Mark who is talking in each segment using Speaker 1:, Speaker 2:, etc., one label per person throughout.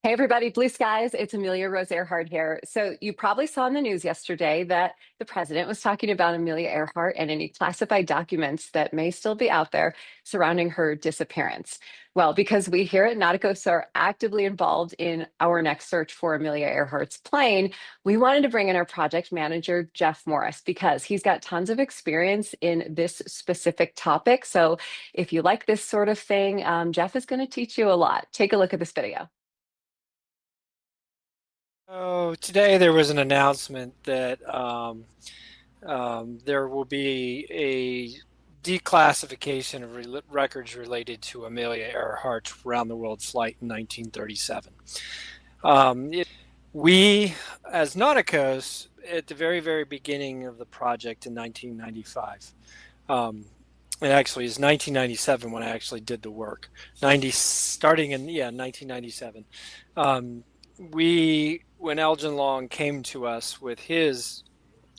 Speaker 1: Hey everybody, blue skies. It's Amelia Rose Earhart here. So you probably saw in the news yesterday that the president was talking about Amelia Earhart and any classified documents that may still be out there surrounding her disappearance. Well, because we here at Nauticos are actively involved in our next search for Amelia Earhart's plane, we wanted to bring in our project manager, Jeff Morris, because he's got tons of experience in this specific topic. So if you like this sort of thing, Jeff is going to teach you a lot. Take a look at this video.
Speaker 2: Oh, today there was an announcement that there will be a declassification of records related to Amelia Earhart's round-the-world flight in 1937. Um, it, we, as Nauticos, at the very, very beginning of the project in 1995, it actually is 1997 when I actually did the work. Starting in 1997. When Elgin Long came to us with his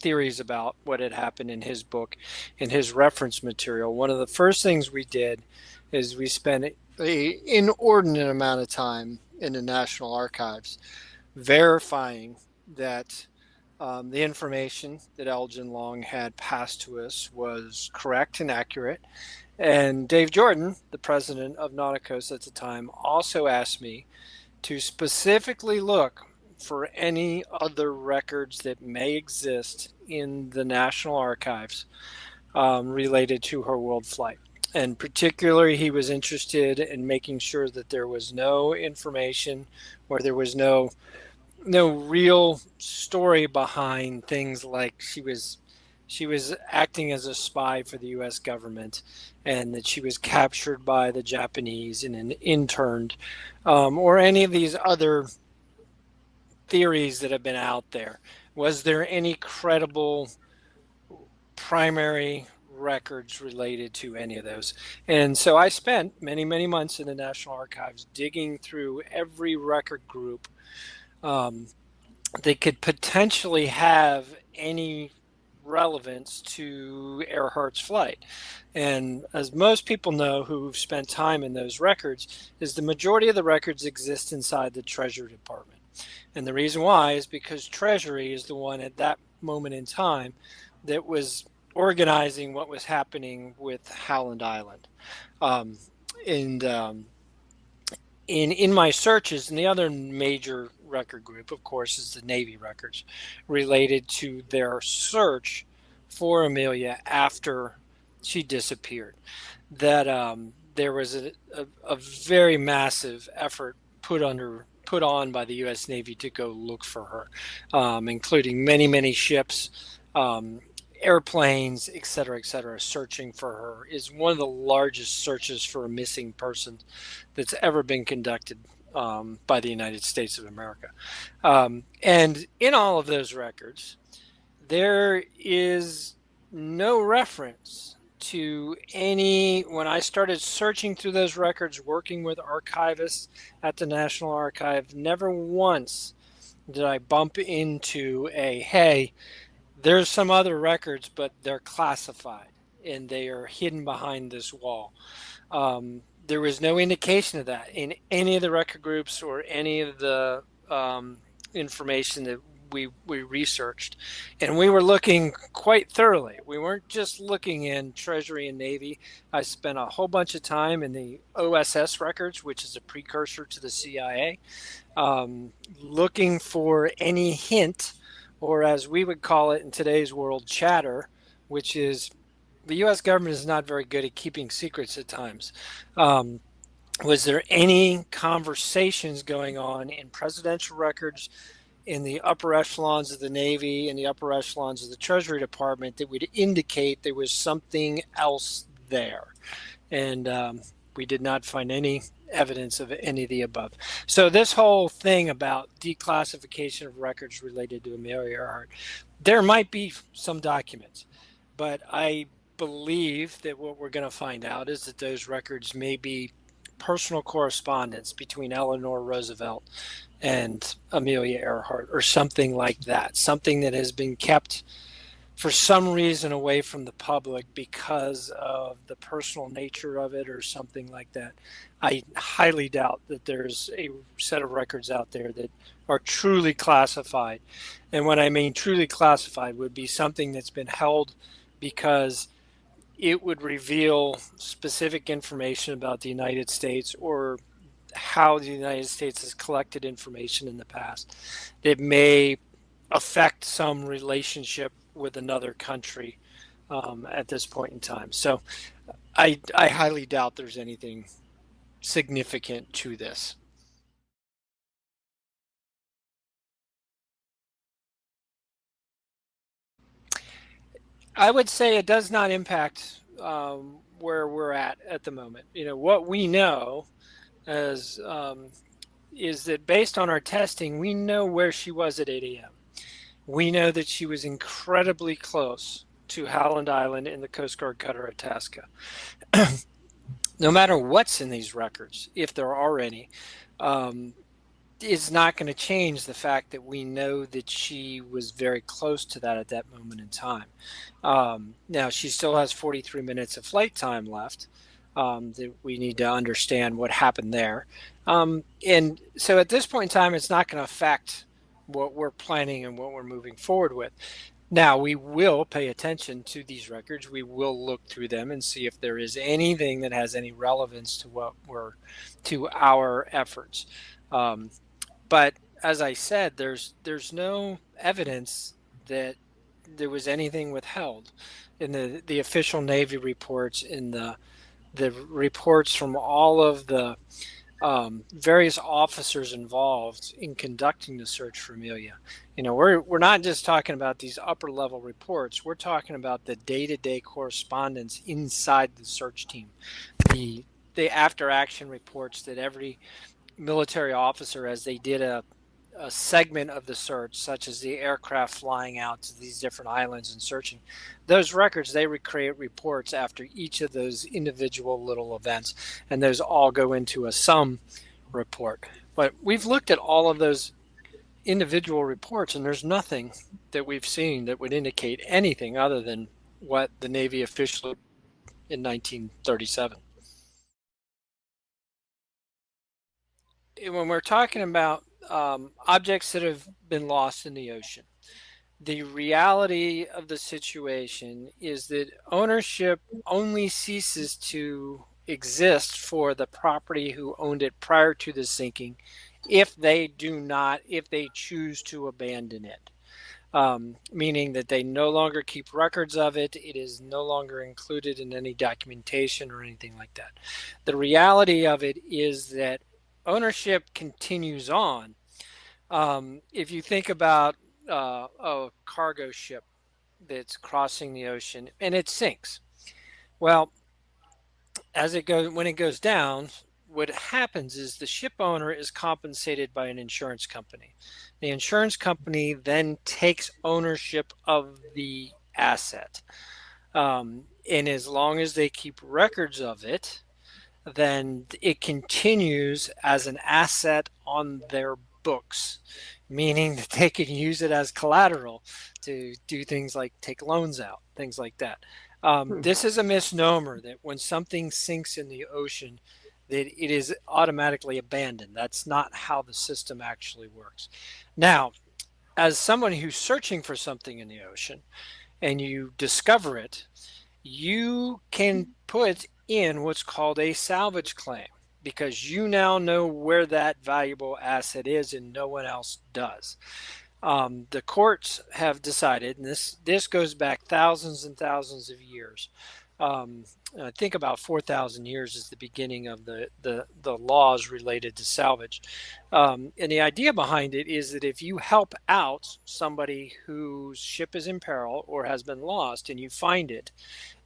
Speaker 2: theories about what had happened in his book, in his reference material, one of the first things we did is we spent an inordinate amount of time in the National Archives verifying that the information that Elgin Long had passed to us was correct and accurate. And Dave Jordan, the president of Nauticos at the time, also asked me to specifically look for any other records that may exist in the National Archives related to her world flight. And particularly, he was interested in making sure that there was no information or there was no real story behind things like she was acting as a spy for the U.S. government, and that she was captured by the Japanese and interned, or any of these other theories that have been out there. Was there any credible primary records related to any of those? And so I spent many, many months in the National Archives digging through every record group that could potentially have any relevance to Earhart's flight. And as most people know who've spent time in those records, is the majority of the records exist inside the Treasury Department. And the reason why is because Treasury is the one at that moment in time that was organizing what was happening with Howland Island. And in my searches, and the other major record group, of course, is the Navy records related to their search for Amelia after she disappeared. That there was a very massive effort put on by the U.S. Navy to go look for her, including many ships, airplanes, et cetera, searching for her. Is one of the largest searches for a missing person that's ever been conducted by the United States of America. And in all of those records, there is no reference to any, when I started searching through those records, working with archivists at the National Archive, never once did I bump into hey, there's some other records, but they're classified and they are hidden behind this wall. There was no indication of that in any of the record groups or any of the information that we researched. And we were looking quite thoroughly. We weren't just looking in Treasury and Navy. I spent a whole bunch of time in the OSS records, which is a precursor to the CIA, looking for any hint, or as we would call it in today's world, chatter, which is the U.S. government is not very good at keeping secrets at times. Was there any conversations going on in presidential records, in the upper echelons of the Navy, in the upper echelons of the Treasury Department, that would indicate there was something else there? And we did not find any evidence of any of the above. So this whole thing about declassification of records related to Amelia Earhart, there might be some documents, but I believe that what we're going to find out is that those records may be personal correspondence between Eleanor Roosevelt and Amelia Earhart, or something like that, something that has been kept for some reason away from the public because of the personal nature of it or something like that. I highly doubt that there's a set of records out there that are truly classified. And what I mean truly classified would be something that's been held because it would reveal specific information about the United States or how the United States has collected information in the past that may affect some relationship with another country at this point in time. So I highly doubt there's anything significant to this. I would say it does not impact where we're at the moment. You know, what we know as is that based on our testing, we know where she was at 8 a.m. We know that she was incredibly close to Howland Island in the Coast Guard cutter Itasca. No matter what's in these records, if there are any, um, it's not going to change the fact that we know that she was very close to that at that moment in time. Now, she still has 43 minutes of flight time left. That we need to understand what happened there. And so at this point in time, it's not going to affect what we're planning and what we're moving forward with. Now, we will pay attention to these records. We will look through them and see if there is anything that has any relevance to to our efforts. Um, but as I said, there's no evidence that there was anything withheld in the official Navy reports, in the reports from all of the various officers involved in conducting the search for Amelia. You know, we're not just talking about these upper level reports. We're talking about the day-to-day correspondence inside the search team, the the after action reports that every military officer, as they did a segment of the search, such as the aircraft flying out to these different islands and searching, those records, they recreate reports after each of those individual little events, and those all go into a sum report. But we've looked at all of those individual reports, and there's nothing that we've seen that would indicate anything other than what the Navy officially in 1937. When we're talking about objects that have been lost in the ocean, the reality of the situation is that ownership only ceases to exist for the property who owned it prior to the sinking if they choose to abandon it. Meaning that they no longer keep records of it. It is no longer included in any documentation or anything like that. The reality of it is that ownership continues on. If you think about a cargo ship that's crossing the ocean and it sinks, well, when it goes down, what happens is the ship owner is compensated by an insurance company. The insurance company then takes ownership of the asset. And as long as they keep records of it, then it continues as an asset on their books, meaning that they can use it as collateral to do things like take loans out, things like that.
Speaker 1: Hmm.
Speaker 2: This is a misnomer that when something sinks in the ocean, that it is automatically abandoned. That's not how the system actually works. Now, as someone who's searching for something in the ocean and you discover it, you can put in what's called a salvage claim because you now know where that valuable asset is and no one else does. The courts have decided, and this goes back thousands and thousands of years. Um, I think about 4,000 years is the beginning of the laws related to salvage. And the idea behind it is that if you help out somebody whose ship is in peril or has been lost and you find it,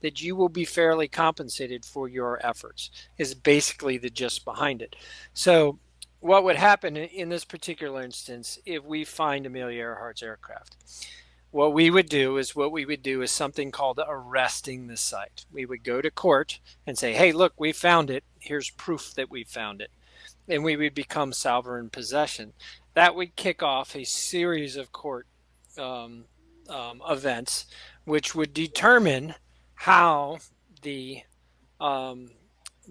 Speaker 2: that you will be fairly compensated for your efforts, is basically the gist behind it. So what would happen in this particular instance if we find Amelia Earhart's aircraft? What we would do is something called arresting the site. We would go to court and say, hey, look, we found it. Here's proof that we found it. And we would become salver in possession. That would kick off a series of court events, which would determine how the um,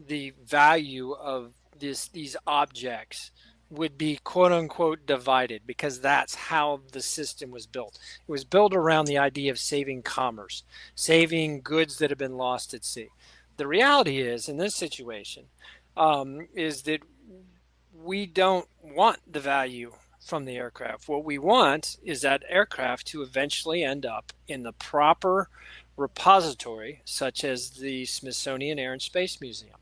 Speaker 2: the value of these objects would be quote unquote divided, because that's how the system was built. It was built around the idea of saving commerce, saving goods that have been lost at sea. The reality is, in this situation, is that we don't want the value from the aircraft. What we want is that aircraft to eventually end up in the proper repository, such as the Smithsonian Air and Space Museum.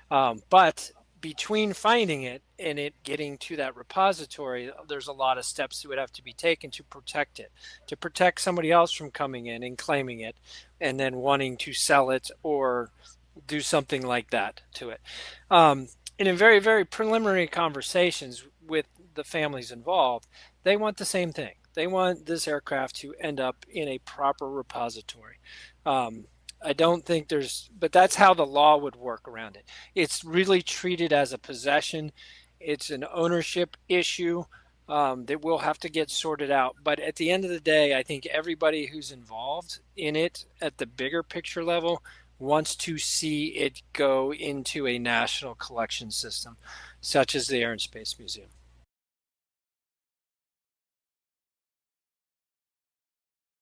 Speaker 2: But between finding it and it getting to that repository, there's a lot of steps that would have to be taken to protect it, to protect somebody else from coming in and claiming it and then wanting to sell it or do something like that to it. And in very, very preliminary conversations with the families involved, they want the same thing. They want this aircraft to end up in a proper repository. I don't think but that's how the law would work around it. It's really treated as a possession. It's an ownership issue that will have to get sorted out. But at the end of the day, I think everybody who's involved in it at the bigger picture level wants to see it go into a national collection system, such as the Air and Space Museum.